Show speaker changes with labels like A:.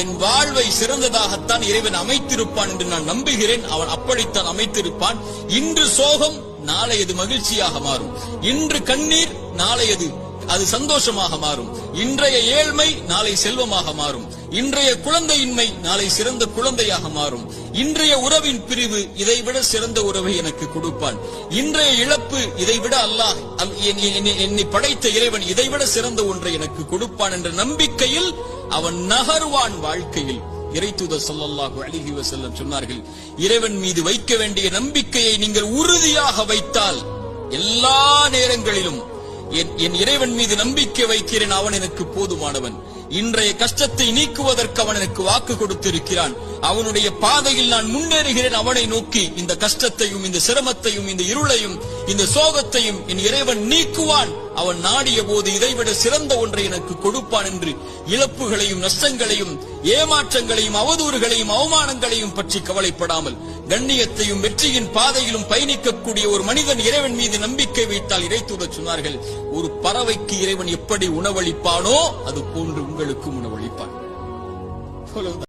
A: என் வாழ்வை சிறந்ததாகத்தான் இறைவன் அமைத்திருப்பான் என்று நான் நம்புகிறேன். அவன் அப்படித்தான் அமைத்திருப்பான். இன்று சோகம் நாளையது மகிழ்ச்சியாக மாறும். இன்று கண்ணீர் நாளையது அது சந்தோஷமாக மாறும். இன்றைய ஏழ்மை நாளை செல்வமாக மாறும். இன்றைய குழந்தையின்மை நாளை சிறந்த குழந்தையாக மாறும். இன்றைய உறவின் பிரிவு இதைவிட சிறந்த உறவை எனக்கு கொடுப்பான். இன்றைய இழப்பு இதைவிட அல்லாஹ் என்னை படைத்த இறைவன் இதைவிட சிறந்த ஒன்றை எனக்கு கொடுப்பான் என்ற நம்பிக்கையில் அவன் நகர்வான் வாழ்க்கையில். இறைத்தூதர் ஸல்லல்லாஹு அலைஹி வஸல்லம் சொன்னார்கள், இறைவன் மீது வைக்க வேண்டிய நம்பிக்கையை நீங்கள் உறுதியாக வைத்தால் எல்லா நேரங்களிலும் என் இறைவன் மீது நம்பிக்கை வைக்கிறேன், அவன் எனக்கு போதுமானவன். இன்றைய கஷ்டத்தை நீக்குவதற்கு அவன் எனக்கு வாக்கு கொடுத்திருக்கிறான். அவனுடைய பாதையில் நான் முன்னேறுகிறேன். அவனை நோக்கி இந்த கஷ்டத்தையும் இந்த சிரமத்தையும் இந்த இருளையும் இந்த சோகத்தையும் என் இறைவன் நீக்குவான். அவன் நாடிய போது இதைவிட சிறந்த ஒன்றை எனக்கு கொடுப்பான் என்று இழப்புகளையும் நஷ்டங்களையும் ஏமாற்றங்களையும் அவதூறுகளையும் அவமானங்களையும் பற்றி கவலைப்படாமல் கண்ணியத்தையும் வெற்றியின் பாதையிலும் பயணிக்கக்கூடிய ஒரு மனிதன் இறைவன் மீது நம்பிக்கை வைத்தால், இறைத்தூதர் சொன்னார்கள், ஒரு பறவைக்கு இறைவன் எப்படி உணவளிப்பானோ அது போன்று உங்களுக்கும் உணவளிப்பான்.